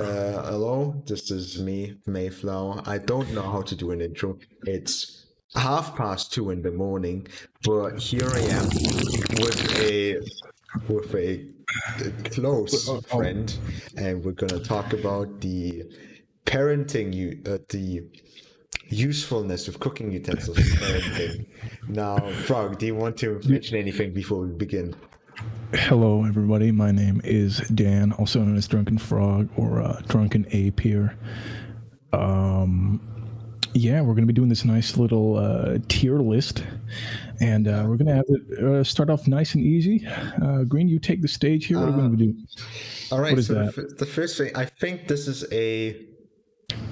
Hello, this is me, Mayflower. I don't know how to do an intro. It's 2:30 in the morning, but here I am with a close friend, and we're gonna talk about the the usefulness of cooking utensils for parenting. Now, Frog, do you want to mention anything before we begin? Hello, everybody. My name is Dan, also known as Drunken Frog or Drunken Ape here. Yeah, we're going to be doing this nice little tier list, and we're going to have it start off nice and easy. Green, you take the stage here. What are we going to do? All right, What is so that? the first thing, I think this is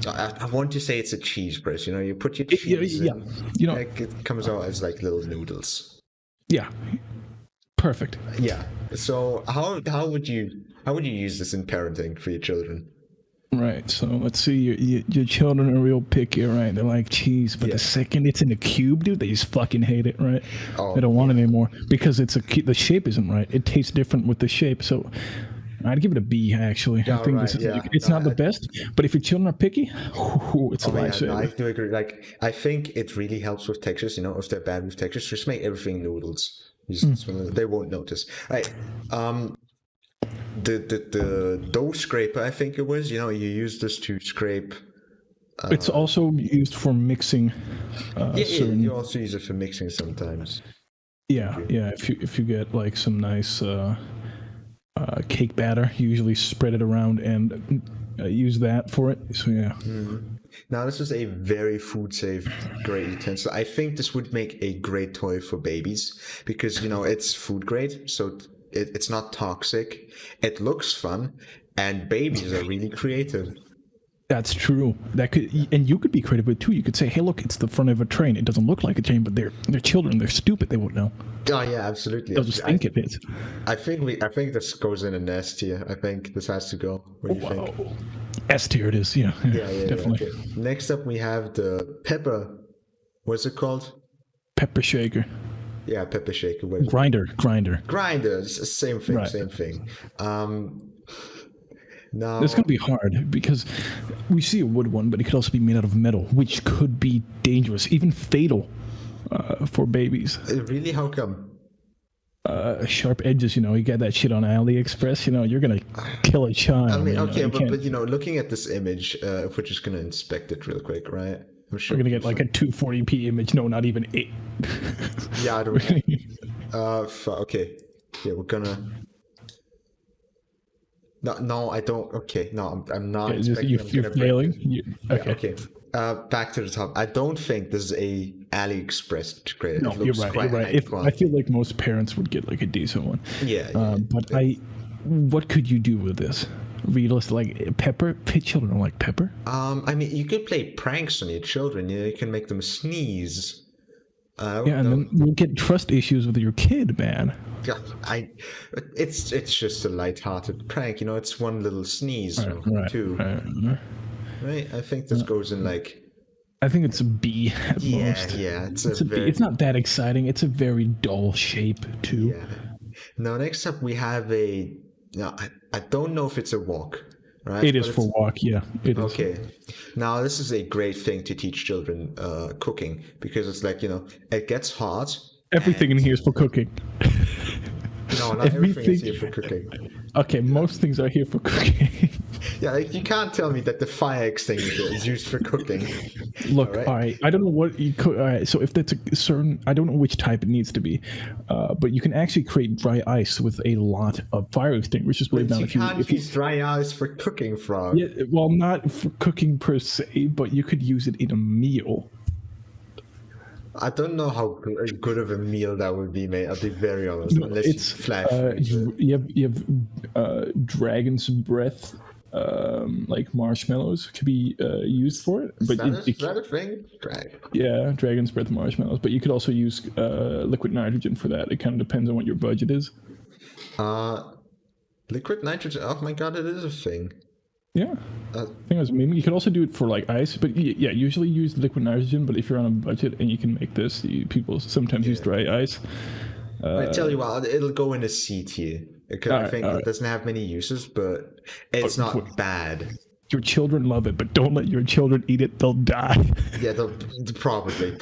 I want to say it's a cheese press. You know, you put your cheese yeah. in, You know, like it comes out as like little noodles. yeah, perfect. Yeah. So how would you use this in parenting for your children? Right, so let's see. Your children are real picky, right? They're like cheese, but the second it's in a cube, dude, they just fucking hate it, right? They don't want it anymore because the shape isn't right. It tastes different with the shape, so I'd give it a B. Actually, I think this is it's not the best, but if your children are picky, it's a lifesaver. No, I do agree. Like, I think it really helps with textures. You know, if they're bad with textures, just make everything noodles. They won't notice. Right. The dough scraper, I think it was. You know, you use this to scrape. It's also used for mixing. You also use it for mixing sometimes. Yeah. If you get like some nice cake batter, you usually spread it around and use that for it. So yeah. Mm-hmm. Now this is a very food safe, great utensil. I think this would make a great toy for babies because you know it's food grade, so it's not toxic. It looks fun, and babies are really creative. That's true. And you could be creative with it too. You could say, "Hey, look, it's the front of a train. It doesn't look like a train, but they're children. They're stupid. They won't know." Oh yeah, absolutely. They'll just think it is. I think this goes in an S tier. I think this has to go. What do you think? S tier it is. Yeah, definitely. Okay. Next up, we have the pepper. What's it called? Pepper shaker. Yeah, pepper shaker. Grinder. Same thing. Right. Same thing. Now it's gonna be hard because we see a wood one, but it could also be made out of metal, which could be dangerous, even fatal for babies. Really? How come? Sharp edges, you know, you get that shit on AliExpress, you know, you're gonna kill a child. I mean, okay, but you know, looking at this image, if we're just gonna inspect it real quick, right? I'm sure we're gonna get like a 240p image. No, not even 8. Yeah, I don't. Okay. Yeah, we're gonna. No, I don't. Okay, no, I'm not. You're failing. Okay. Back to the top. I don't think this is a AliExpress created. No, you're right. I feel like most parents would get like a decent one. Yeah. What could you do with this? Realistic, like pepper. Children don't like pepper. I mean, you could play pranks on your children. You know, you can make them sneeze. And then you'll get trust issues with your kid, man. Yeah, it's just a light-hearted prank, you know. It's one little sneeze, two. Right. I think this goes in like. I think it's a B at most. Yeah, it's a B. It's not that exciting. It's a very dull shape too. Yeah. Now next up we have a. Now I don't know if it's a wok. Right? It is for wok, yeah. It is. Okay. Now this is a great thing to teach children cooking because it's like, you know, it gets hot. Everything in here is for cooking. No, not everything is here for cooking. Okay, most things are here for cooking. Yeah, like you can't tell me that the fire extinguisher is used for cooking. Look, all right, I don't know what you cook. All right, so if that's a certain, I don't know which type it needs to be, but you can actually create dry ice with a lot of fire extinguishers. But you can't use dry ice for cooking, Frog. Yeah, well, not for cooking per se, but you could use it in a meal. I don't know how good of a meal that would be, mate. I'll be very honest. Unless it's flash. You have dragon's breath, like marshmallows could be used for it. But is that a thing? Yeah, dragon's breath marshmallows. But you could also use liquid nitrogen for that. It kind of depends on what your budget is. Liquid nitrogen. Oh my god, it is a thing. Yeah. I think maybe you could also do it for like ice, but yeah, usually use liquid nitrogen. But if you're on a budget and you can make this, people sometimes use dry ice. I tell you what, it'll go in a C tier because I think it doesn't have many uses, but it's not bad. Your children love it, but don't let your children eat it. They'll die. Yeah, they'll probably,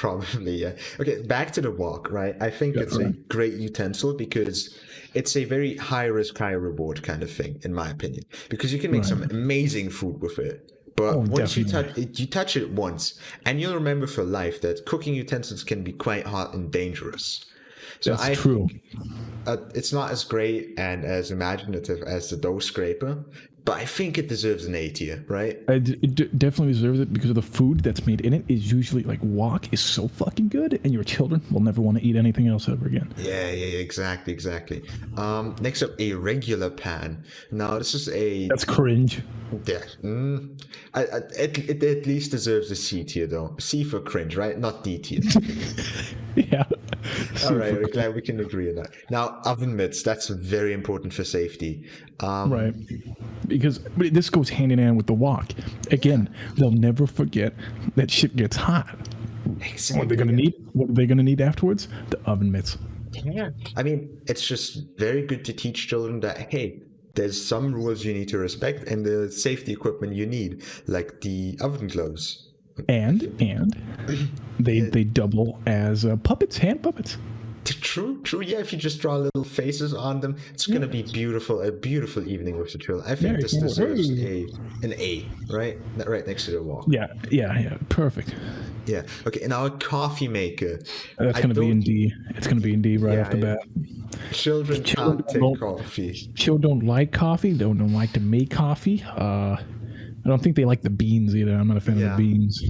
yeah. Okay, back to the wok, right? I think it's a great utensil because it's a very high risk, high reward kind of thing, in my opinion. Because you can make some amazing food with it. But once you touch it once, and you'll remember for life that cooking utensils can be quite hot and dangerous. So That's true. It's not as great and as imaginative as the dough scraper, but I think it deserves an A tier, right? It definitely deserves it because of the food that's made in it is usually like wok is so fucking good, and your children will never want to eat anything else ever again. Yeah, exactly. Next up, a regular pan. Now this is that's cringe. Yeah, it at least deserves a C tier though. C for cringe, right? Not D tier. Yeah. All right, we're glad we can agree on that. Now, oven mitts, that's very important for safety. Right. Because this goes hand in hand with the wok. Again, they'll never forget that shit gets hot. Exactly. What are they going to need? What are they going to need afterwards? The oven mitts. Yeah. I mean, it's just very good to teach children that, hey, there's some rules you need to respect and the safety equipment you need, like the oven gloves. And they double as puppets, hand puppets. True. Yeah, if you just draw little faces on them, it's gonna be beautiful. A beautiful evening with the children. I think this deserves an A, right? Right next to the wall. Yeah. Perfect. Yeah. Okay. Now a coffee maker. That's gonna be in D. It's gonna be in D right off the bat. Children can't take coffee. Children don't like coffee. They don't like to make coffee. I don't think they like the beans either. I'm not a fan of the beans.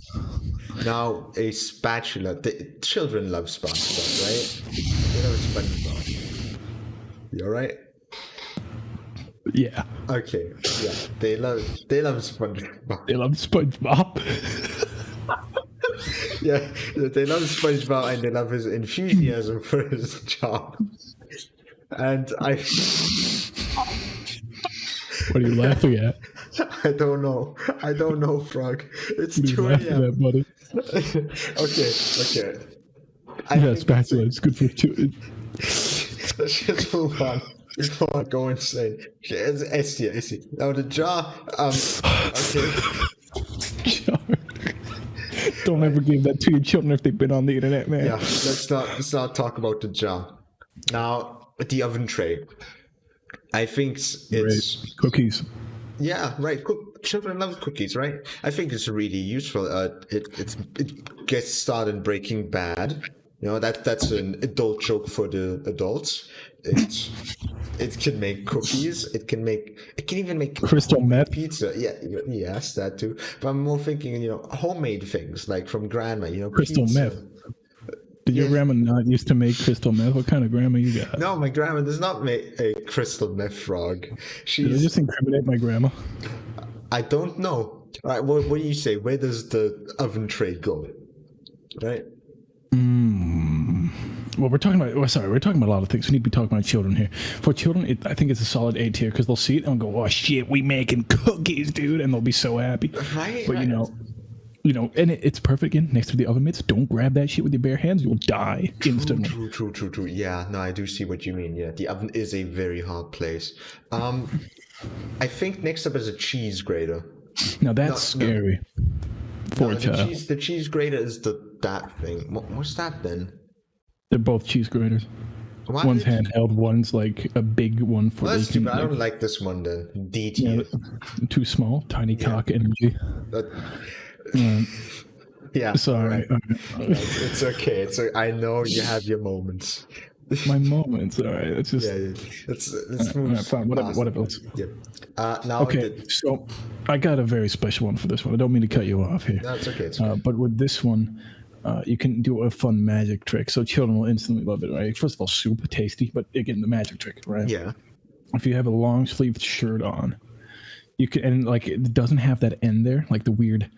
Now, a spatula. The children love SpongeBob, right? They love SpongeBob. You all right? Yeah. Okay. Yeah. They love SpongeBob. They love SpongeBob. Yeah. They love SpongeBob and they love his enthusiasm for his job. And What are you laughing at? I don't know, Frog. It's 2 a.m. buddy. Okay. Spatula. It's good for you. Let's just move on. Before I go insane. It's here. Now the jar. Okay. Jar. Don't ever give that to your children if they've been on the internet, man. Yeah. Let's not talk about the jar. Now the oven tray. I think it's cookies. Yeah, right. Children love cookies, right? I think it's really useful. It gets started Breaking Bad. You know that's an adult joke for the adults. It can make cookies. It can even make crystal meth pizza. Yeah, yes, that too. But I'm more thinking, homemade things like from grandma. Crystal pizza. meth. Did your grandma not used to make crystal meth? What kind of grandma you got? No, my grandma does not make a crystal meth, Frog. Did I just incriminate my grandma? I don't know. All right, what do you say? Where does the oven tray go? Right? Well, we're talking about a lot of things. We need to be talking about children here. For children, I think it's a solid A tier because they'll see it and go, "Oh shit, we making cookies, dude," and they'll be so happy. Right. But and it's perfect again next to the oven mitts. Don't grab that shit with your bare hands; you'll die instantly. True. Yeah, no, I do see what you mean. Yeah, the oven is a very hard place. I think next up is a cheese grater. Now that's scary. For a child. The cheese grater is that thing. What's that then? They're both cheese graters. One's handheld, one's like a big one for. Well, that's too bad. I don't like this one then. D tier. Yeah, too small, tiny cock energy. Yeah. Sorry. Right. It's okay. I know you have your moments. My moments. All right. Let's just. Let's move. Right, fine. Whatever else. Yeah. Now. Okay. So I got a very special one for this one. I don't mean to cut you off here. No, it's okay. It's okay. But with this one, you can do a fun magic trick. So children will instantly love it, right? First of all, super tasty, but again, the magic trick, right? Yeah. If you have a long sleeved shirt on, you can, and like it doesn't have that end there, like the weird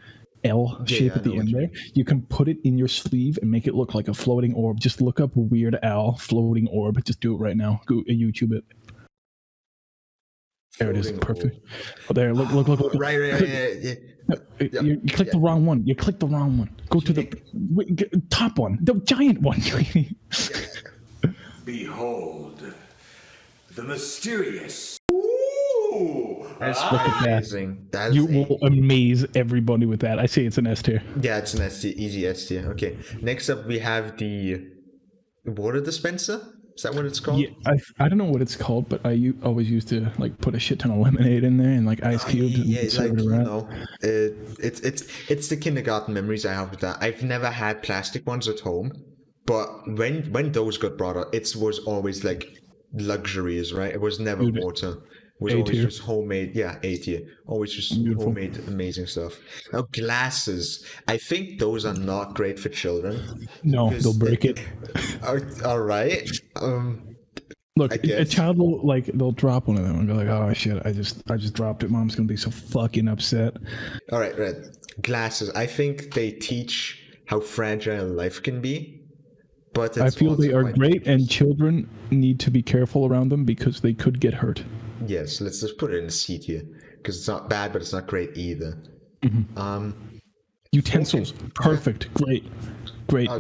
L shape at the end there. You can put it in your sleeve and make it look like a floating orb. Just look up Weird Al floating orb. Just do it right now. Go YouTube it. There it is. Perfect. Oh, there. Look. Right. Yeah. You clicked the wrong one. You clicked the wrong one. Go to the top one. The giant one. Behold, the mysterious. Ooh, that's amazing. You will amaze everybody with that. I say it's an S tier. Yeah, it's an S tier, easy S tier. Okay, next up we have the water dispenser. Is that what it's called? Yeah, I don't know what it's called, but always used to like put a shit ton of lemonade in there and like ice cubes. Yeah, and serve like it around. it's the kindergarten memories I have with that. I've never had plastic ones at home, but when those got brought up, it was always like luxuries, right? It was never water. It was always just homemade. Yeah, A tier. Always just homemade, amazing stuff. Now glasses. I think those are not great for children. No, they'll break it. All right. Look, a child will they'll drop one of them and go like, "Oh shit, I just dropped it. Mom's gonna be so fucking upset." All right, right. Glasses. I think they teach how fragile life can be. But I feel they are great, and children need to be careful around them because they could get hurt. Yes, let's just put it in a C tier because it's not bad, but it's not great either. Utensils, perfect, great.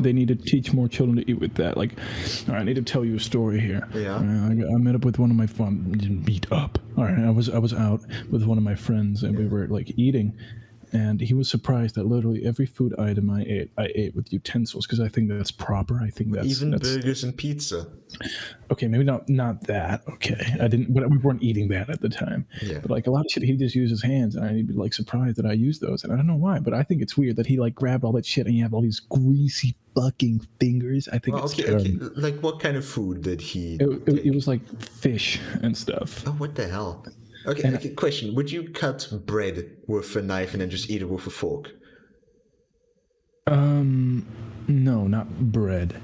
They need to teach more children to eat with that. Like, all right, I need to tell you a story here. Yeah. I met up with one of my friends. Meet up. All right, I was out with one of my friends, and we were like eating. And he was surprised that literally every food item I ate with utensils because I think that's proper. I think that's even burgers and pizza. Okay, maybe not that. Okay, I didn't, but we weren't eating that at the time. Yeah. But like a lot of shit, he just used his hands, and I'd be like surprised that I used those, and I don't know why, but I think it's weird that he like grabbed all that shit and you have all these greasy fucking fingers. I think it's okay. Like what kind of food did he? It was like fish and stuff. Oh, what the hell? Okay, question. Would you cut bread with a knife and then just eat it with a fork? No, not bread.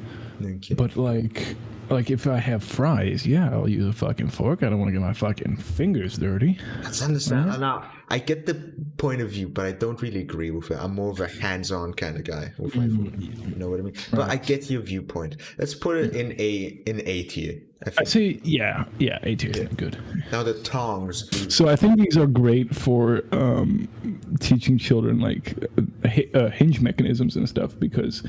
Okay. But like if I have fries, yeah, I'll use a fucking fork. I don't want to get my fucking fingers dirty. That's understandable. Now, I get the point of view, but I don't really agree with it. I'm more of a hands-on kind of guy with my food. You know what I mean? Right. But I get your viewpoint. Let's put it in A tier. I say, yeah, A tier is good. Now the tongs. So I think these are great for teaching children like hinge mechanisms and stuff because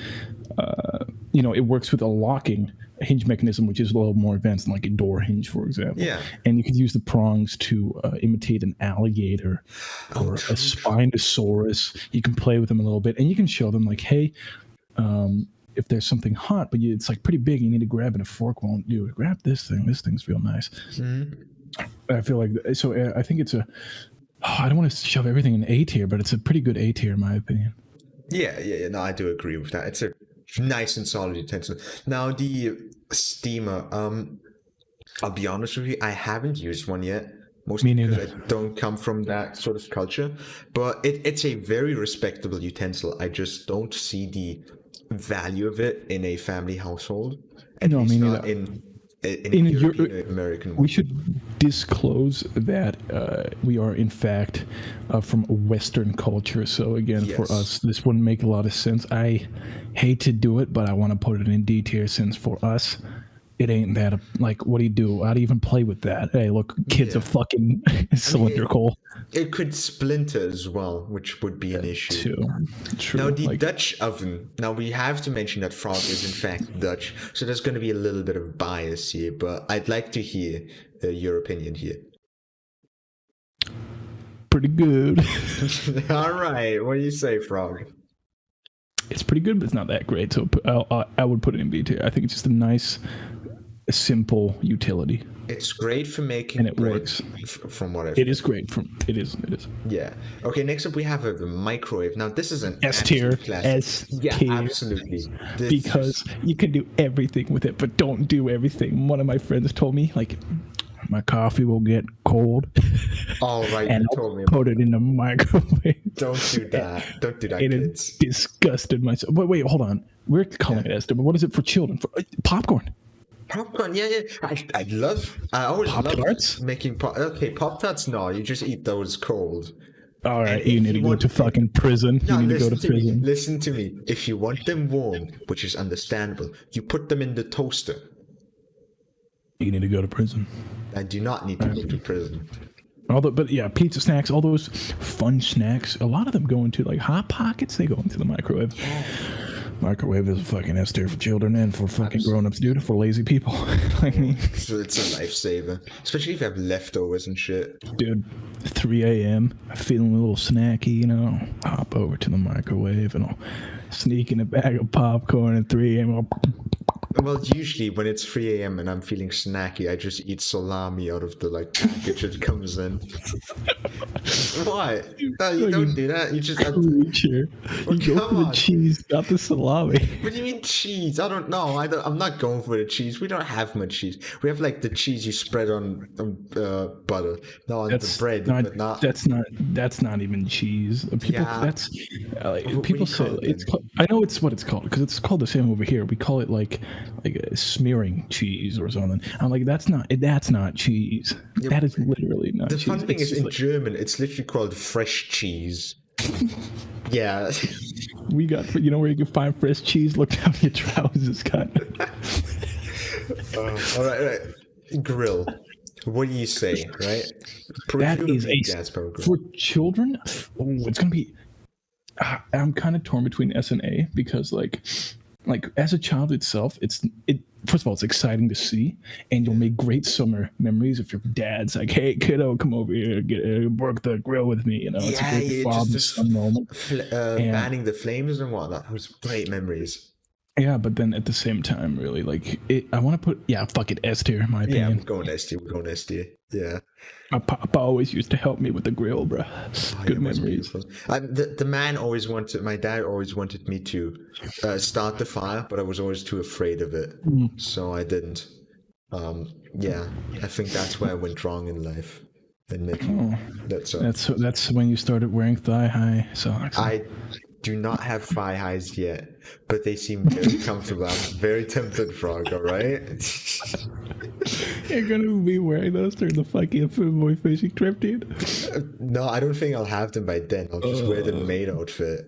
it works with a locking hinge mechanism, which is a little more advanced than like a door hinge, for example. Yeah. And you could use the prongs to imitate an alligator or a Spinosaurus. You can play with them a little bit, and you can show them like, hey, if there's something hot, but it's like pretty big, you need to grab it. A fork won't do it. Grab this thing. This thing's real nice. Mm-hmm. I feel like so. I think it's I don't want to shove everything in A tier, but it's a pretty good A tier in my opinion. Yeah. No, I do agree with that. It's a nice and solid utensil. Now the steamer. I'll be honest with you. I haven't used one yet. Mostly because I don't come from that sort of culture. But it's a very respectable utensil. I just don't see the value of it in a family household. No, I mean not in European American. We should disclose that we are in fact from a Western culture. So again, for us, this wouldn't make a lot of sense. I hate to do it, but I want to put it in D tier since for us, it ain't that. Like, what do you do? How do you even play with that? Hey, look, kids are fucking cylindrical. It could splinter as well, which would be an issue. True. Now, the Dutch oven. Now, we have to mention that Frog is in fact Dutch, so there's going to be a little bit of bias here, but I'd like to hear your opinion here. Pretty good. All right. What do you say, Frog? It's pretty good, but it's not that great. So I would put it in B tier. I think it's just a nice, simple utility. It's great for making and it works. From what I've It is great. It is. Yeah. Okay. Next up, we have a microwave. Now, this is an S tier. Yeah, absolutely. Because you can do everything with it, but don't do everything. One of my friends told me, like, my coffee will get cold. All right, and you told me. Put it in the microwave. Don't do that. Don't do that, kids. It disgusted myself. But wait, hold on. We're calling it Esther, but what is it for children? For popcorn. Popcorn, yeah. I always Pop-Tarts? love making Pop-Tarts. No, you just eat those cold. All right, you need to go to fucking prison. No, you need to go to prison. Listen to me. If you want them warm, which is understandable, you put them in the toaster. You need to go to prison. I do not need to go to prison. But yeah, pizza snacks, all those fun snacks, a lot of them go into like Hot Pockets. They go into the microwave. Microwave is a fucking S tier for children and for fucking grown-ups, dude. For lazy people. I mean, so it's a lifesaver, especially if you have leftovers and shit. Dude, 3 a.m. feeling a little snacky, you know. Hop over to the microwave and I'll sneak in a bag of popcorn at 3 a.m. Well, usually when it's 3 a.m. and I'm feeling snacky, I just eat salami out of the package it comes in. What? No, you don't do that. You just You go for the cheese, not the salami. What do you mean cheese? I don't know. I'm not going for the cheese. We don't have much cheese. We have the cheese you spread on butter. No, on the bread, but not. That's not even cheese. People. That's people say it's. I know it's what it's called because it's called the same over here. We call it like a smearing cheese or something. I'm like, that's not cheese. Yeah, that is literally not cheese. The fun thing is in German, it's literally called fresh cheese. Yeah. We got, where you can find fresh cheese? Look down your trousers, cut. All right. Grill. What do you say, right? That is for children. Oh, it's gonna be. I'm kind of torn between S and A because like as a child itself, first of all, it's exciting to see, and you'll make great summer memories if your dad's like, "Hey, kiddo, come over here, work the grill with me." It's a great father-son moment. Fanning the flames and whatnot. It was great memories. Yeah, but then at the same time, really, I want to put, fuck it, S tier, in my opinion. Yeah, we're going S tier. Yeah. My papa always used to help me with the grill, bro. Good memories. My dad always wanted me to start the fire, but I was always too afraid of it, so I didn't. I think that's where I went wrong in life. That's when you started wearing thigh-high socks. I do not have thigh highs yet, but they seem very comfortable. I'm very tempted, Frog, all right? You're gonna be wearing those during the fucking boy fishing trip, dude? No, I don't think I'll have them by then. I'll just wear the maid outfit.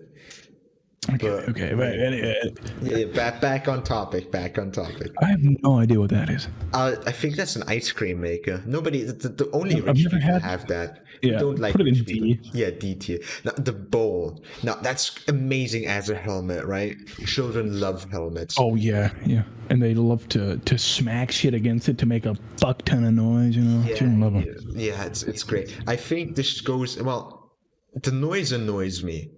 Okay, but anyway. Yeah, back on topic. I have no idea what that is. I think that's an ice cream maker. Nobody, the only rich people have that. Yeah, don't like put it in D. Yeah, D tier. Now, the bowl. Now, that's amazing as a helmet, right? Children love helmets. Oh, yeah. And they love to smack shit against it to make a fuck ton of noise, Children love them. Yeah, it's great. I think this goes, well, the noise annoys me.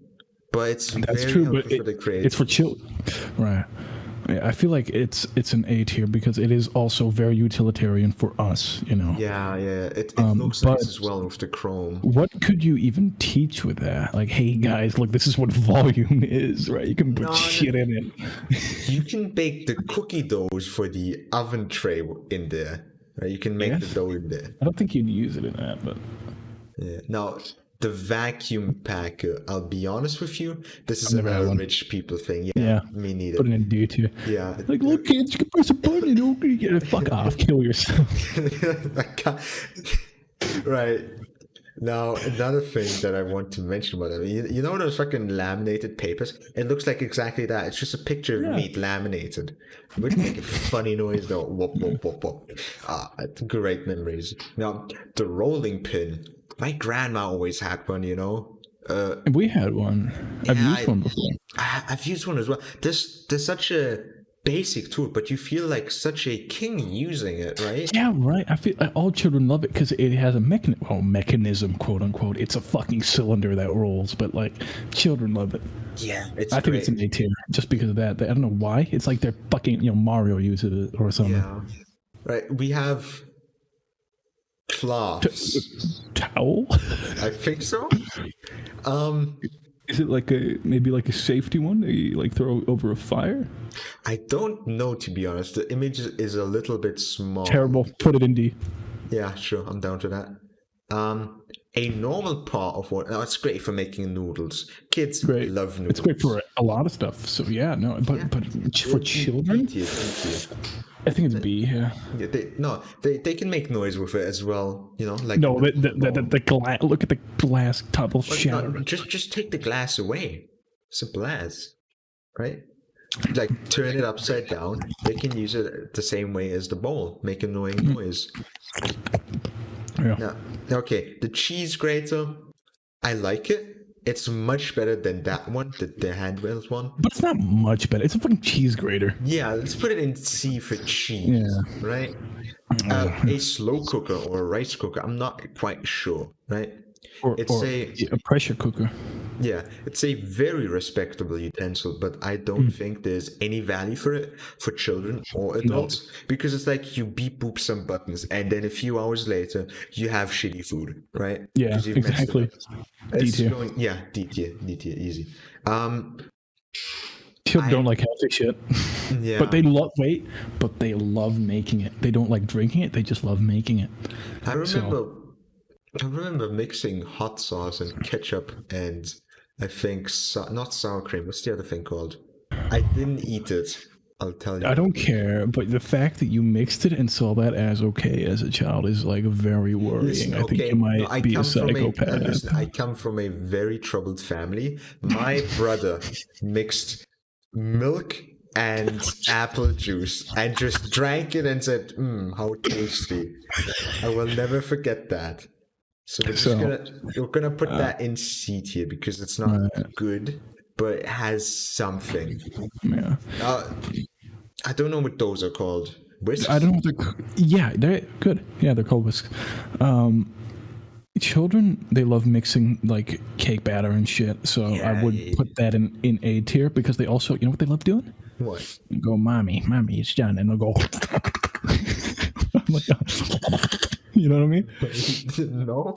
But it's true, but for the creators. It's for children, right? I feel like it's an A tier because it is also very utilitarian for us, Yeah, it looks nice as well with the chrome. What could you even teach with that? Like, hey guys, look, this is what volume is, right? You can put shit in it. You can bake the cookie doughs for the oven tray in there, right? You can make the dough in there. I don't think you'd use it in that, but yeah. Now, the vacuum packer, I'll be honest with you, this is a very rich people thing. Yeah, me neither. Put it in D tier. Yeah. Like, look, kids, you can press a button and get it. Fuck off, kill yourself. Right. Now, another thing that I want to mention about it, you know those fucking laminated papers? It looks like exactly that. It's just a picture of meat laminated. It would make a funny noise though. Whoop, whoop, whoop, whoop. Great memories. Now, the rolling pin. My grandma always had one, We had one. I've used one before. I've used one as well. There's such a basic tool, but you feel like such a king using it, right? Yeah, right. I feel like all children love it because it has a mechanism, quote unquote. It's a fucking cylinder that rolls, but children love it. Yeah, I think it's an A tier just because of that. I don't know why. It's like they're fucking Mario uses it or something. Yeah, right. We have cloths. Towel? I think so. Is it maybe a safety one that you throw over a fire? I don't know, to be honest. The image is a little bit small. Terrible. Put it in D. Yeah, sure. I'm down to that. A normal pot of water. Now, it's great for making noodles. Kids love noodles. It's great for a lot of stuff. So but for children, I think it's B. Yeah. They can make noise with it as well. The glass. Look at the glass top will shatter. No, just take the glass away. It's a glass, right? Turn it upside down. They can use it the same way as the bowl, make annoying noise. Yeah. Now, okay, the cheese grater, I like it. it's much better than that one, the handheld one. But it's not much better. It's a fucking cheese grater. Yeah, let's put it in C for cheese, right? A slow cooker or a rice cooker, I'm not quite sure, right? Or a pressure cooker. Yeah, it's a very respectable utensil, but I don't think there's any value for it for children or adults because it's like you beep boop some buttons and then a few hours later you have shitty food, right? Yeah, exactly. D tier. Yeah, D tier, easy. Children don't like healthy shit. Yeah. But they love making it. They don't like drinking it, they just love making it. I remember mixing hot sauce and ketchup and I think not sour cream. What's the other thing called? I didn't eat it. I'll tell you. I don't care, but the fact that you mixed it and saw that as okay as a child is like very worrying. Listen, I think you might be a psychopath. I come from a very troubled family. My brother mixed milk and apple juice and just drank it and said, how tasty. I will never forget that. So we're gonna put that in C tier because it's not good, but it has something. Yeah. I don't know what those are called. Whisks? I don't know what they're good. Yeah, they're called whisks. Children, they love mixing like cake batter and shit. So I would put that in A tier because they also, you know what they love doing? What? You go, mommy, it's done, and they'll go. I'm like, you know what I mean? No.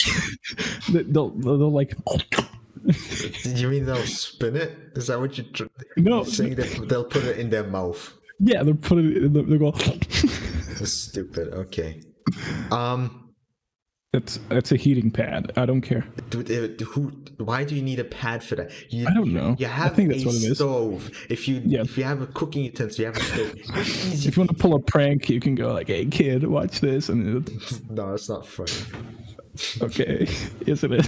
They'll like. You mean they'll spin it? Is that what you're saying? That they'll put it in their mouth. Yeah, they'll put it. They'll go. That's stupid. Okay. That's a heating pad. I don't care. Why do you need a pad for that? I don't know. You have a stove. If you have a cooking utensil, you have a stove. If you want to pull a prank, you can go like, "Hey kid, watch this." And no, it's not funny. Okay, yes it is.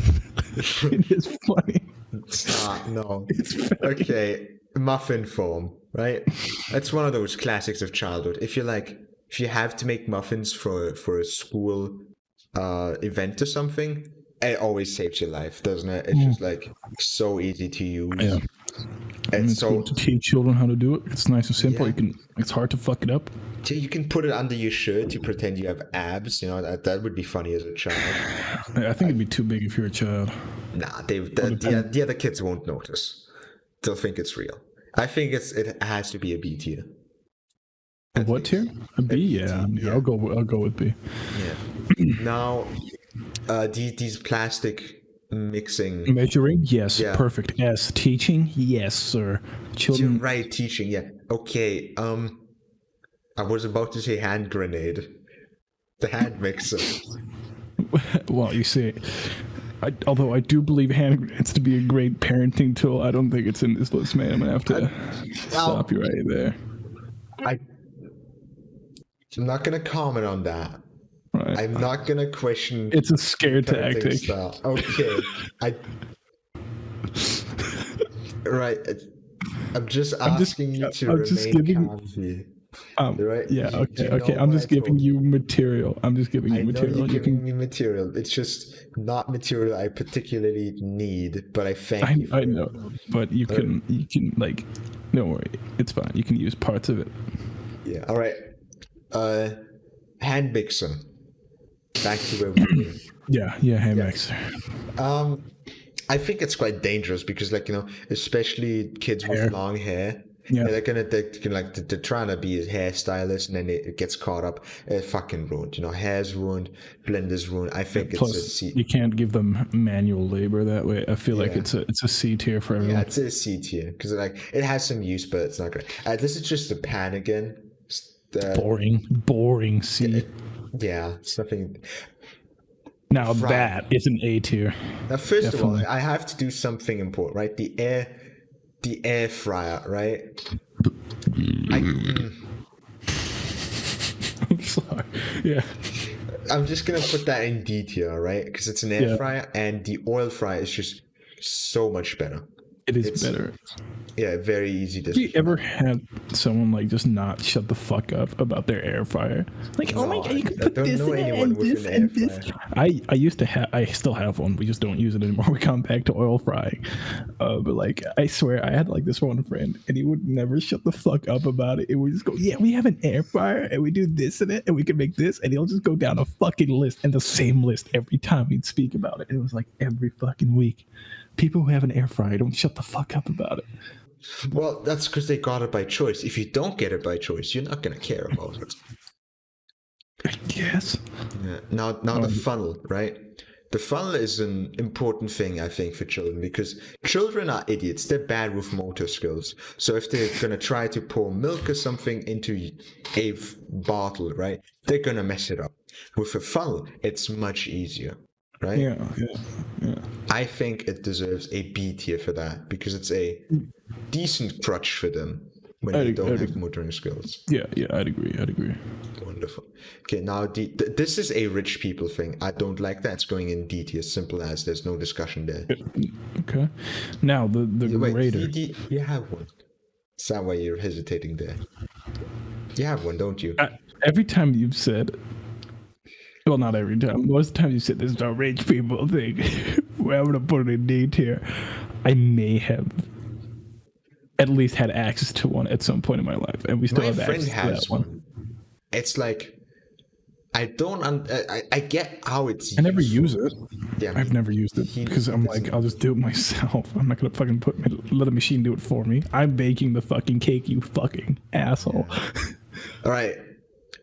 It is funny. It's not. No. It's funny. Okay, muffin foam, right? That's one of those classics of childhood. If you have to make muffins for a school event or something, it always saves your life, doesn't it? It's just like so easy to use. Yeah. And it's cool to teach children how to do it. It's nice and simple. Yeah. It's hard to fuck it up. You can put it under your shirt to pretend you have abs. You know that would be funny as a child. I think it'd be too big if you're a child. Nah, the other kids won't notice. They'll think it's real. I think it has to be a B tier. What tier? A B? Yeah. I'll go with B. Yeah. Now, these plastic mixing measuring, yes, perfect. S teaching, yes, sir. Children, right? Teaching, yeah. Okay. I was about to say hand grenade, the hand mixer. Well, you see, although I do believe hand grenades to be a great parenting tool, I don't think it's in this list, man. I'm gonna have to stop you right there. I'm not going to comment on that. Right. I'm not going to question. It's a scare tactic. Style. Okay. Right. I'm just asking you to remain comfy. Right? Yeah. Okay. I'm just giving you material. You're giving me material. It's just not material I particularly need, but I thank you. I know, but you can like, don't worry. It's fine. You can use parts of it. Yeah. All right. Hand mixer. Back to where we were. Yeah, hand mixer. I think it's quite dangerous because, especially kids with long hair. Yeah, they're trying to be a hairstylist, and then it gets caught up. Fucking ruined. Hair's ruined, blender's ruined. I think it's a C. You can't give them manual labor that way. I feel like it's a C tier for everyone. Yeah, it's a C tier because it has some use, but it's not great. This is just a pan again. Boring C. Yeah, it's nothing. Now that is an A tier. Now, first of all, I have to do something important, right? The air fryer, right? I'm sorry. Yeah. I'm just gonna put that in D tier, right? Because it's an air fryer, and the oil fryer is just so much better. It is better. Yeah, very easy Have you decision. ever had someone like just not shut the fuck up about their air fryer? Like, oh my god, you can put this in it and this and this. I used to have, I still have one. We just don't use it anymore. We come back to oil frying. But like, I swear, I had like this one friend, and he would never shut the fuck up about it. It would just go, yeah, we have an air fryer, and we do this in it, and we can make this, and he'll just go down a fucking list, and the same list every time he'd speak about it. And it was like every fucking week. People who have an air fryer don't shut the fuck up about it. Well, that's because they got it by choice. If you don't get it by choice, you're not going to care about it. I guess. Yeah. Now the funnel, right? The funnel is an important thing, I think, for children, because children are idiots. They're bad with motor skills. So if they're going to try to pour milk or something into a bottle, right, they're going to mess it up. With a funnel, it's much easier. Right? Yeah. I think it deserves a B tier for that, because it's a decent crutch for them when they don't have motoring skills. Yeah, I'd agree. Wonderful. Okay, now this is a rich people thing. I don't like that. It's going in D tier, simple as. There's no discussion there. Okay. Now the grader. You have one. Is that why you're hesitating there? You have one, don't you? Every time you've said. Well, not every time. Most of the time you said this is a rich people thing. Where I'm going to put it in D tier. I may have at least had access to one at some point in my life. And we still have access to that one. It's like, I don't, I get how it's used. I never use it. Yeah, I've never used it because I'm like, I'll just do it myself. I'm not going to fucking let a machine do it for me. I'm baking the fucking cake, you fucking asshole. All right.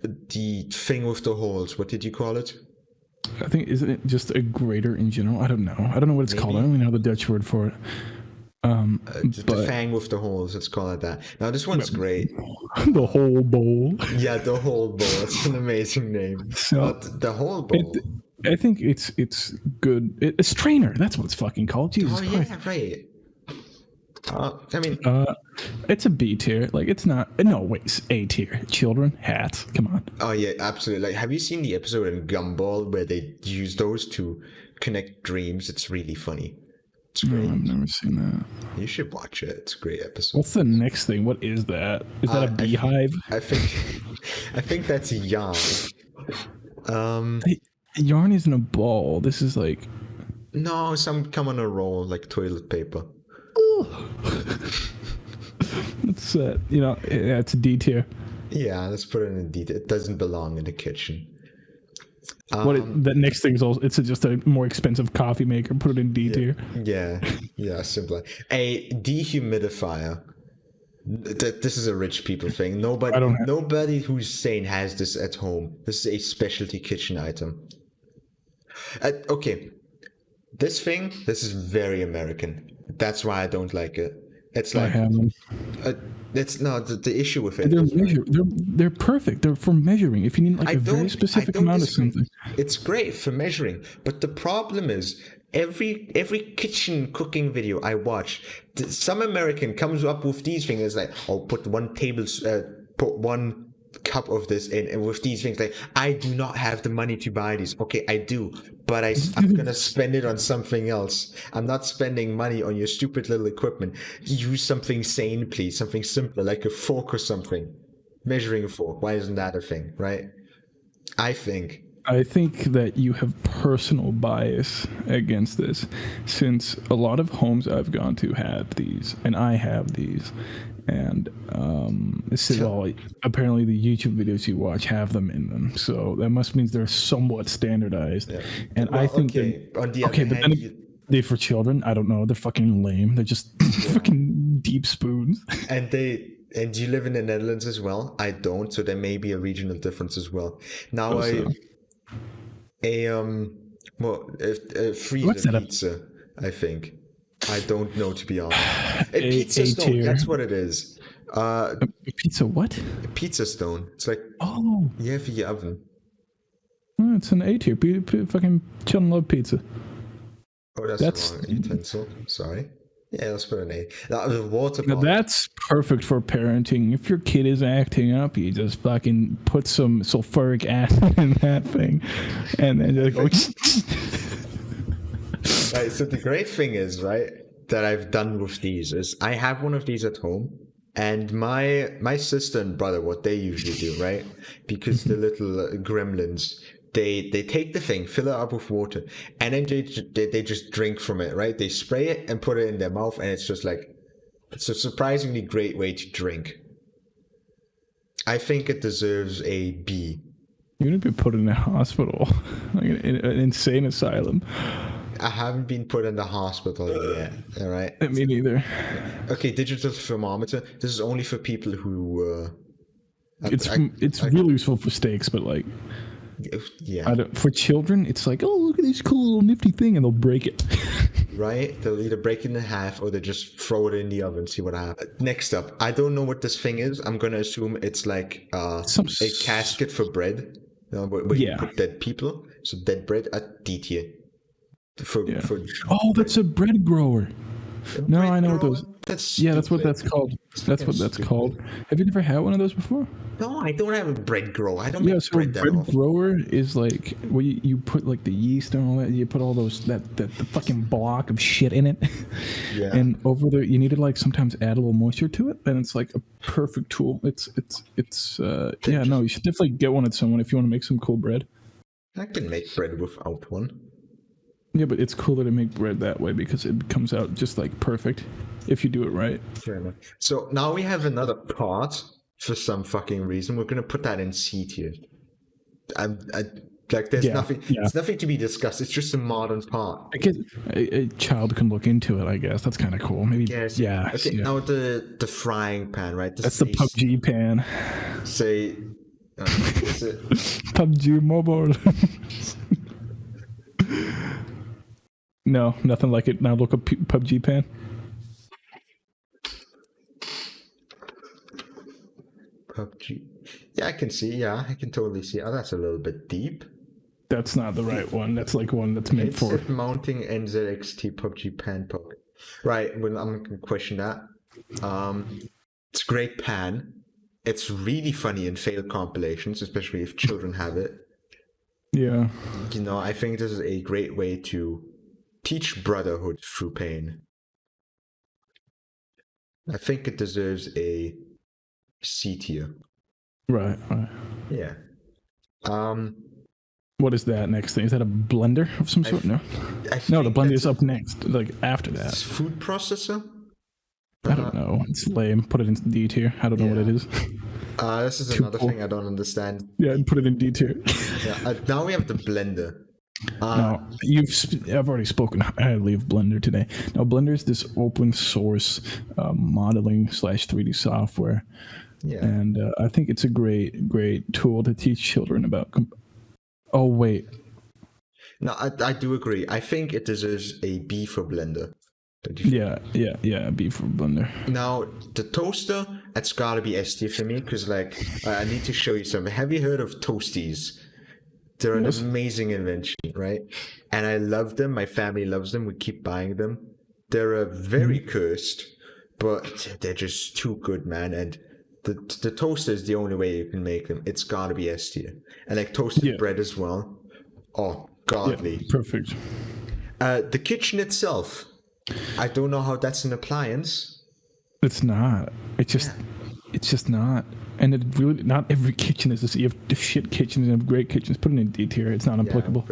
The thing with the holes, what did you call it? I think, isn't it just a grater in general? I don't know. I don't know what it's called. I don't even know the Dutch word for it. The fang with the holes, let's call it that. Now, this one's great. The whole bowl. Yeah, the whole bowl. It's an amazing name. So, the whole bowl. I think it's good. It's strainer. That's what it's fucking called. Jesus Christ. Yeah, right. I mean, it's a B tier. Like, it's not. No, wait, it's A tier. Children, hats. Come on. Oh yeah, absolutely. Like, have you seen the episode in Gumball where they use those to connect dreams? It's really funny. It's great. No, I've never seen that. You should watch it. It's a great episode. What's the next thing? What is that? Is that a beehive? I think that's yarn. Yarn isn't a ball. This is like. No, some come on a roll like toilet paper. It's it's a D tier. Yeah, let's put it in a D tier. It doesn't belong in the kitchen. The next thing is also it's just a more expensive coffee maker. Put it in D tier. Yeah, simpler. A dehumidifier. This is a rich people thing. Nobody who's sane has this at home. This is a specialty kitchen item. Okay, this is very American. That's why I don't like it. It's like it's not the issue with it. They're perfect. They're for measuring. If you need like a very specific amount of something, it's great for measuring. But the problem is, every kitchen cooking video I watch, some American comes up with these things like, "Oh, put one cup of this in," and with these things like, I do not have the money to buy these. Okay, I do, but I'm gonna spend it on something else. I'm not spending money on your stupid little equipment. Use something sane, please. Something simpler, like a fork or something. Measuring a fork. Why isn't that a thing, right? I think that you have personal bias against this, since a lot of homes I've gone to have these, and I have these, and apparently the YouTube videos you watch have them in them, so that must mean they're somewhat standardized. Yeah. And I think they for children, I don't know, they're fucking lame. They're just fucking deep spoons. And you live in the Netherlands as well? I don't, so there may be a regional difference as well. Now a freezer pizza, I think. I don't know, to be honest. A pizza stone, that's what it is. A pizza what? A pizza stone. It's like, yeah, for your oven. Oh, it's an A tier. Fucking children love pizza. Oh, that's the wrong utensil. Sorry. Yeah, let's put an A. The water bottle. That's perfect for parenting. If your kid is acting up, you just fucking put some sulfuric acid in that thing, and then just go. Right. So the great thing is, right, that I've done with these is I have one of these at home, and my sister and brother, what they usually do, right? Because the little gremlins, they take the thing, fill it up with water, and then they just drink from it, right? They spray it and put it in their mouth, and it's just like, it's a surprisingly great way to drink. I think it deserves a B. You're gonna be put in a hospital, like an insane asylum. I haven't been put in the hospital yet. All right. Me neither. Okay, digital thermometer. This is only for people who. It's really useful for steaks, but like, yeah. For children, it's like, oh, look at this cool little nifty thing, and they'll break it. Right? They'll either break it in half or they just throw it in the oven, see what happens. Next up, I don't know what this thing is. I'm gonna assume it's like a casket for bread, where you put dead people. So dead bread at D tier. That's a bread grower. No, I know what those. That's what that's called. That's what that's called. Have you never had one of those before? No, I don't have a bread grower. I don't make bread that often. A bread grower is like where you put like the yeast and all that. You put all those the fucking block of shit in it. Yeah. And over there, you need to like sometimes add a little moisture to it, and it's like a perfect tool. It's you should definitely get one at someone if you want to make some cool bread. I can make bread without one. Yeah, but it's cooler to make bread that way because it comes out just like perfect if you do it right. Fair enough. So now we have another part for some fucking reason. We're gonna put that in C tier. There's nothing. Yeah. There's nothing to be discussed. It's just a modern part. I guess a child can look into it. I guess that's kind of cool. Maybe. Yes. Yeah. Okay. Yeah. Now the frying pan, right? That's the PUBG pan. Say. Is it PUBG Mobile? No, nothing like it. Now look up PUBG pan. PUBG. Yeah, I can see. Yeah, I can totally see. Oh, that's a little bit deep. That's not the right one. That's like one that's made for mounting NZXT PUBG pan poke. Right. Well, I'm gonna question that. It's a great pan. It's really funny in fail compilations, especially if children have it. Yeah. You know, I think this is a great way to teach brotherhood through pain. I think it deserves a C tier. Right. Yeah. What is that next thing? Is that a blender of some sort? No, the blender is up next, like after that. It's food processor? I don't know. It's lame. Put it in D tier. I don't know what it is. This is another thing I don't understand. Yeah, and put it in D tier. Yeah. Now we have the blender. Now, I've already spoken highly of Blender today. Now, Blender is this open source modeling / 3D software. Yeah. And I think it's a great tool to teach children about. Oh, wait. No, I do agree. I think it deserves a B for Blender. Yeah, B for Blender. Now, the toaster, it's gotta be S tier for me, because, like, I need to show you something. Have you heard of Toasties? They're an amazing invention, right? And I love them. My family loves them. We keep buying them. They're very cursed, but they're just too good, man. And the toaster is the only way you can make them. It's gotta be S tier. And like toasted bread as well. Oh, godly. Yeah, perfect. The kitchen itself. I don't know how that's an appliance. It's not. It's just not. And it really, not every kitchen is this. You have shit kitchens and have great kitchens. Put it in D tier. It's not applicable.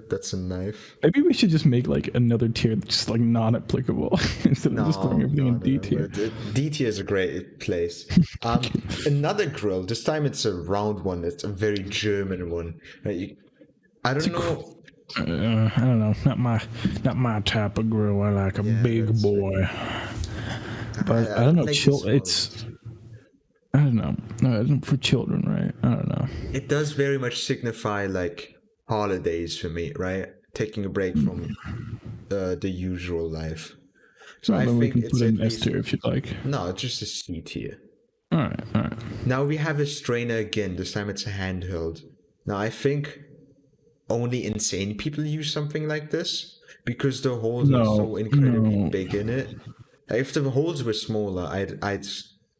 That's a knife. Maybe we should just make like another tier that's just like not applicable instead of just throwing everything in D tier. D tier is a great place. Another grill. This time it's a round one. It's a very German one. Right? I don't know. I don't know. Not my type of grill. I like a big boy. Right. But I don't know. It's. I don't know. No, for children, right? I don't know. It does very much signify like holidays for me, right? Taking a break from the usual life. So I think we can put it in S tier if you'd like. No, it's just a C tier. All right. Now we have a strainer again. This time it's a handheld. Now I think only insane people use something like this because the holes are so incredibly big in it. If the holes were smaller, I'd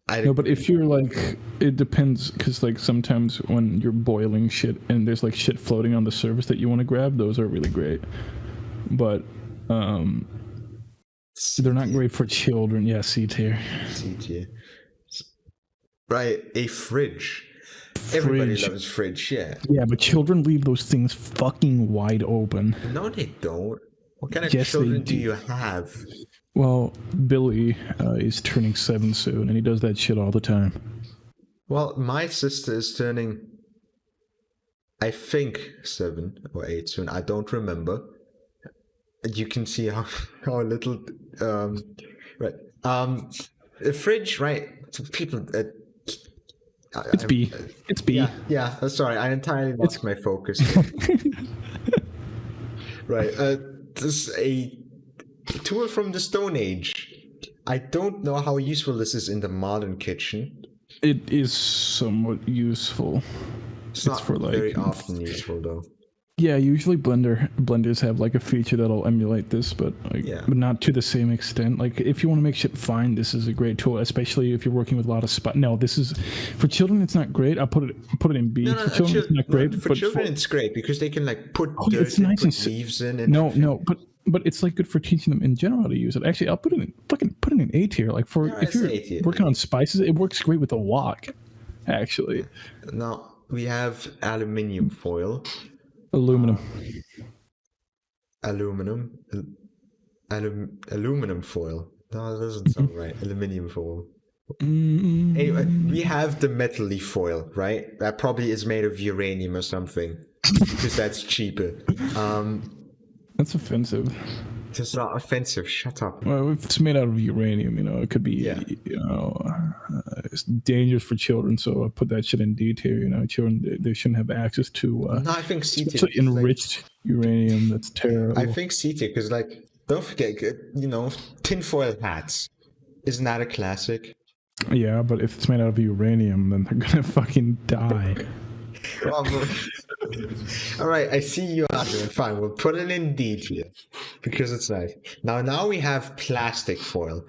no, but if you're like, it depends, because like sometimes when you're boiling shit and there's like shit floating on the surface that you want to grab, those are really great. But They're not great for children. Yeah, C tier. C tier. Right, a fridge. Everybody loves fridge, yeah. Yeah, but children leave those things fucking wide open. No, they don't. What kind of children do you have? Well, Billy is turning 7 soon, and he does that shit all the time. Well, my sister is turning, I think, 7 or 8 soon. I don't remember. You can see how little, right. The fridge, right? People, it's B. It's B. Yeah. Sorry, I entirely lost my focus. Right. This is a tool from the Stone Age. I don't know how useful this is in the modern kitchen. It is somewhat useful. It's not for very often useful though. Yeah, usually blenders have like a feature that'll emulate this, but but not to the same extent. Like if you want to make shit fine, this is a great tool, especially if you're working with a lot of No, this is for children. It's not great. I'll put it in B. For children, it's not great. For children, it's great because they can like put dirt and put leaves in. And but it's like good for teaching them in general how to use it. Actually, I'll put it in A tier. Like if you're working on spices, it works great with a wok. Actually, now we have aluminium foil. Aluminum foil. No, that doesn't sound right. Aluminium foil. Anyway, we have the metal-y foil, right? That probably is made of uranium or something, because that's cheaper. That's offensive. It's not offensive. Shut up. Well, if it's made out of uranium, it could be, it's dangerous for children. So I put that shit in D tier. Children, they shouldn't have access to. No, I think C tier. Especially enriched uranium. That's terrible. I think C tier because, don't forget, tinfoil hats. Isn't that a classic? Yeah, but if it's made out of uranium, then they're gonna fucking die. Well, all right, I see you arguing. Fine, we'll put it in D tier because it's nice. Now we have plastic foil.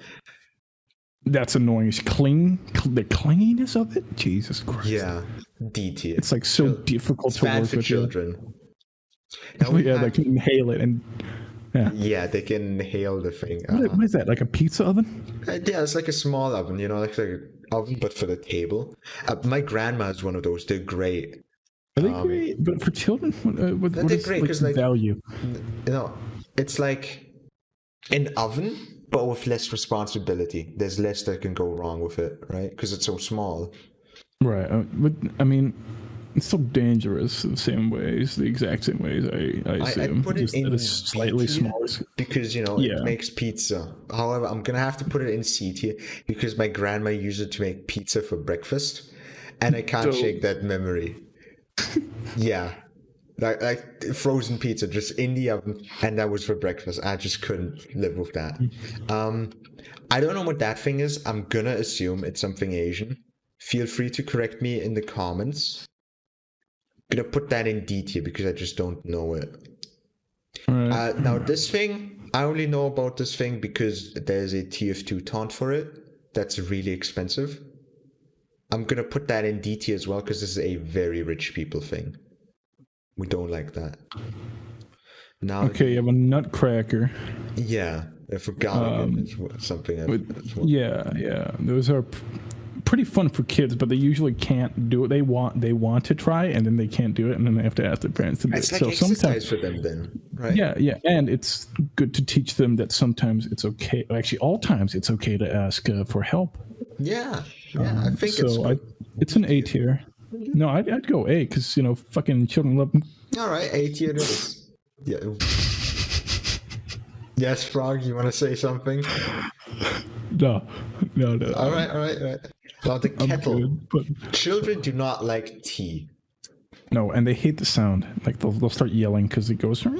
That's annoying. It's the clinginess of it. Jesus Christ. Yeah, D tier. It's like so difficult to work with. Bad for children. They can inhale it and. Yeah, they can inhale the thing. What is that? Like a pizza oven? Yeah, it's like a small oven. Like an oven, but for the table. My grandma has one of those. They're great. Are they great? But for children, what they're great because value? It's like an oven, but with less responsibility. There's less that can go wrong with it, right? Because it's so small. Right. But I mean, it's still dangerous in the same ways, the exact same ways. I assume. I put it in slightly smaller because it makes pizza. However, I'm gonna have to put it in C tier because my grandma used it to make pizza for breakfast, and I can't shake that memory. Yeah, like frozen pizza just in the oven, and that was for breakfast. I just couldn't live with that. I don't know what that thing is. I'm gonna assume it's something Asian. Feel free to correct me in the comments. I'm gonna put that in D tier because I just don't know it. Right. Now this thing, I only know about this thing because there's a TF2 taunt for it. That's really expensive. I'm gonna put that in D tier as well because this is a very rich people thing. We don't like that. Now, okay, you have a nutcracker. Yeah, I forgot something. Yeah, those are pretty fun for kids, but they usually can't do it. They want to try, and then they can't do it, and then they have to ask their parents to do it. It's like exercise for them, then, right? Yeah, and it's good to teach them that sometimes it's okay. Actually, all times it's okay to ask for help. Yeah, I think it's an A tier. No, I'd go A because fucking children love them. All right, A tier it is. Yeah. Yes, Frog, you want to say something? No. All right. Well, the kettle. Good, but children do not like tea. No, and they hate the sound. Like they'll start yelling because it goes. You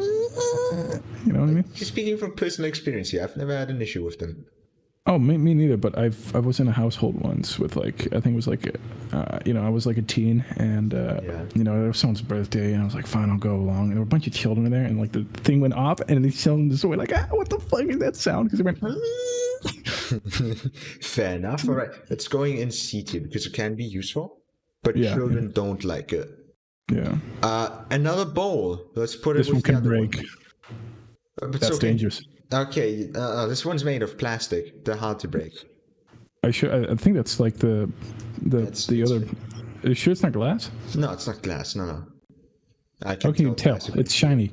know what I mean? Just speaking from personal experience here, I've never had an issue with them. Oh, me neither. But I was in a household once with I think it was I was like a teen, and there was someone's birthday, and I was like, fine, I'll go along. And there were a bunch of children there, and the thing went off, and these children just went what the fuck is that sound? Because it went. Fair enough. All right, it's going in C tier because it can be useful, but children don't like it. Yeah. Another bowl. Let's put it. This one can break. That's dangerous. Okay, this one's made of plastic. They're hard to break. I think that's like the other. Are you sure it's not glass? No, it's not glass. No. How can you tell? It's shiny.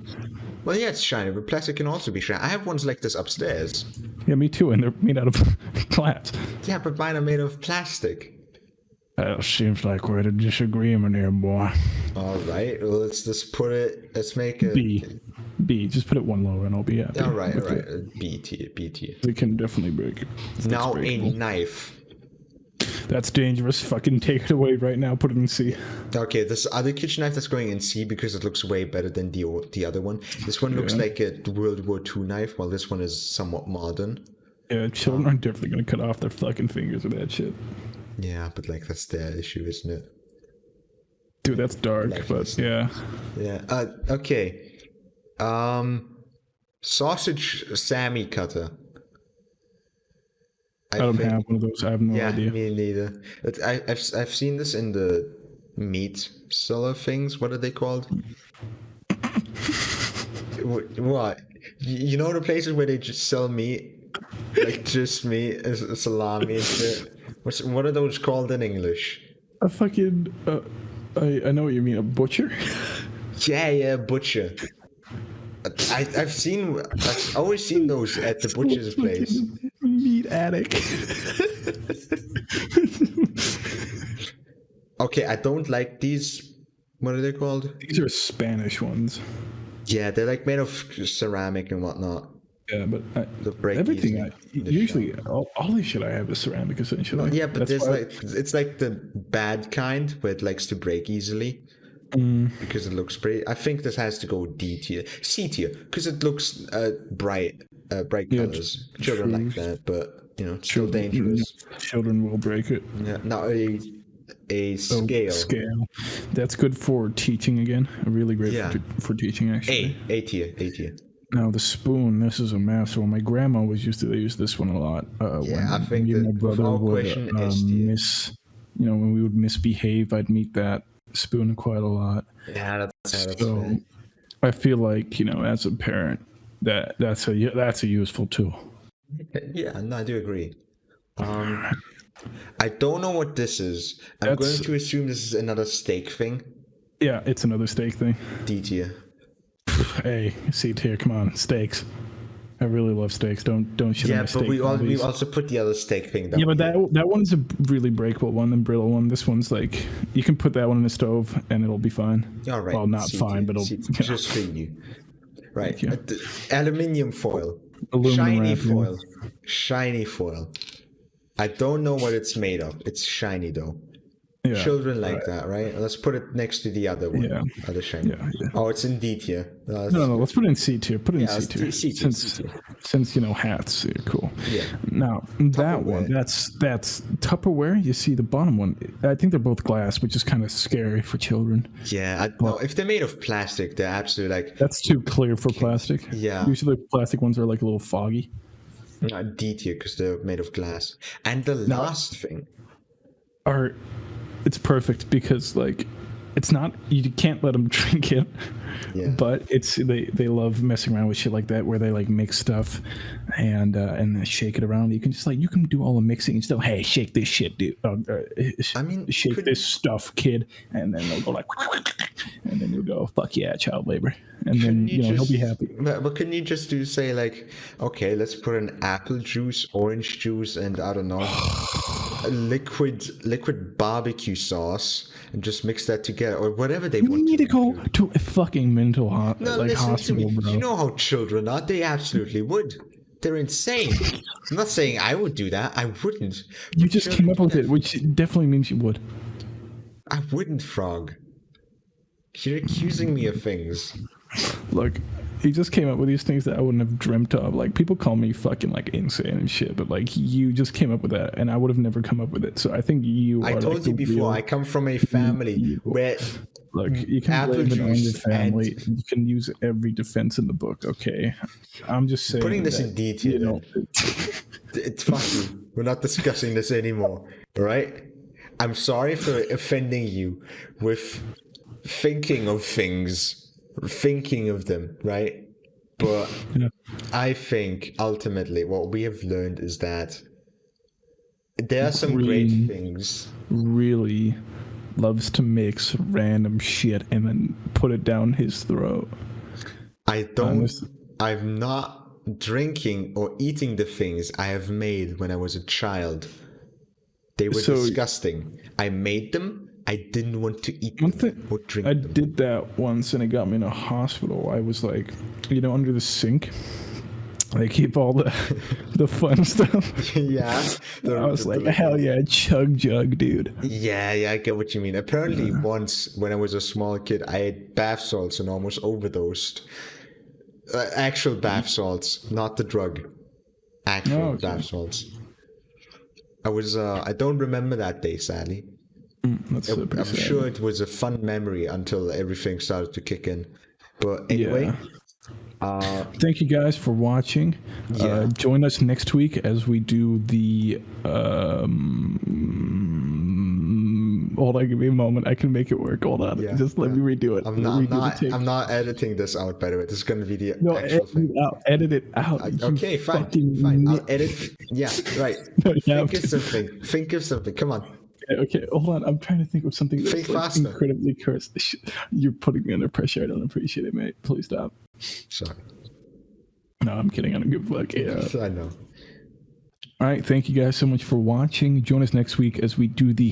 Well, yeah, it's shiny, but plastic can also be shiny. I have ones like this upstairs. Yeah, me too, and they're made out of glass. Yeah, but mine are made of plastic. Seems like we're at a disagreement here, boy. All right, well, let's just put it. Let's make it B. Just put it one lower, and I'll be happy. All right. B tier. We can definitely break it. Now a knife. That's dangerous. Fucking take it away right now. Put it in C. Okay, this other kitchen knife that's going in C because it looks way better than the other one. This one looks like a World War II knife, while this one is somewhat modern. Yeah, children are definitely gonna cut off their fucking fingers with that shit. Yeah, but like that's their issue, isn't it? Dude, that's dark, but yeah. Yeah. Okay. Sausage Sammy cutter. I don't have one of those. I have no idea. Yeah, me neither. I've seen this in the meat seller things. What are they called? What? You know the places where they just sell meat, like just meat, salami and shit. What are those called in English? A fucking. I know what you mean. A butcher. Yeah, butcher. I've always seen those at the butcher's place. Meat addict. Okay, I don't like these. What are they called? These are Spanish ones. Yeah, they're like made of ceramic and whatnot. Yeah, but everything. Usually all this shit I have is ceramic essentially. Yeah, but it's like the bad kind where it likes to break easily. Because it looks pretty. I think this has to go D tier, C tier, because it looks bright colors. Children like that, but it's still dangerous. Children will break it. Yeah. Now a scale. Scale. That's good for teaching again. Really great for teaching actually. A tier. Now the spoon. This is a massive one. My grandma always used to use this one a lot. I think me and my brother would when we would misbehave, I'd meet that spoon quite a lot. Yeah, that's so. I feel like as a parent, that's a useful tool. Yeah, no, I do agree. I don't know what this is. I'm going to assume this is another steak thing. Yeah, it's another steak thing. D tier. Hey, C tier. Come on, steaks. I really love steaks. Don't shit on my steak. Yeah, but we also put the other steak thing down. Yeah, but that one's a really breakable one, the brittle one. This one's like you can put that one in the stove and it'll be fine. All right. Well, not fine, but it'll just for you. Right. Aluminium foil. Shiny foil. I don't know what it's made of. It's shiny though. Yeah, children like that, right? Let's put it next to the other one. Yeah. Other shiny. Yeah. Oh, it's in D tier. No, let's put it in C tier. Put it in C tier. Since hats are cool. Yeah. Now that one, that's Tupperware. You see the bottom one. I think they're both glass, which is kind of scary for children. Yeah. No, if they're made of plastic, they're absolutely like. That's too clear for plastic. Yeah. Usually the plastic ones are like a little foggy. D tier because they're made of glass. And the last thing. It's perfect because it's not, you can't let them drink it, but they love messing around with shit like that where they make stuff and they shake it around. You can just you can do all the mixing and still, hey, shake this shit, dude. Shake this stuff, kid, and then they'll go and then you'll go, fuck yeah, child labor, and then he'll be happy. But can you just say okay, let's put an apple juice, orange juice, and I don't know, liquid barbecue sauce, and just mix that together or whatever they want. You need to go to a fucking mental hospital, to me. Bro. You know how children are. They absolutely would. They're insane. I'm not saying I would do that. I wouldn't. You just came up with it, which definitely means you would. I wouldn't, Frog. You're accusing me of things. Look, he just came up with these things that I wouldn't have dreamt of. People call me fucking insane and shit, but you just came up with that, and I would have never come up with it. So I think I told you before. I come from a family where. Look, you can blame it on your family. You can use every defense in the book. Okay, I'm just saying. Putting this in detail. It's fucking. We're not discussing this anymore. All right. I'm sorry for offending you with thinking of things, thinking of them. Right. But Yeah. I think ultimately what we have learned is that there are some great Green things. really loves to mix random shit and then put it down his throat. I'm not drinking or eating the things I have made when I was a child. They were disgusting. I made them. I didn't want to eat them or drink I them. did that once and it got me in a hospital. I was like, under the sink. They keep all the fun stuff. Yeah. I was like, hell yeah, chug jug, dude. Yeah, I get what you mean. Apparently, once when I was a small kid, I ate bath salts and almost overdosed. Actual bath salts, not the drug. Actual bath salts. I don't remember that day, sadly. I'm sure it was a fun memory until everything started to kick in. But anyway. Thank you guys for watching. Join us next week as we do the hold on, give me a moment. I can make it work. Hold on. Just let me redo it. I'm not editing this out, by the way. This is going to be the actual thing. Edit it out. Okay, fine. I'll edit. Yeah, right. Think of something. Come on. Okay, hold on. I'm trying to think of something that's like incredibly cursed. You're putting me under pressure. I don't appreciate it, mate. Please stop. Sorry. No, I'm kidding. I don't give a fuck. Yeah. I know. All right. Thank you guys so much for watching. Join us next week as we do the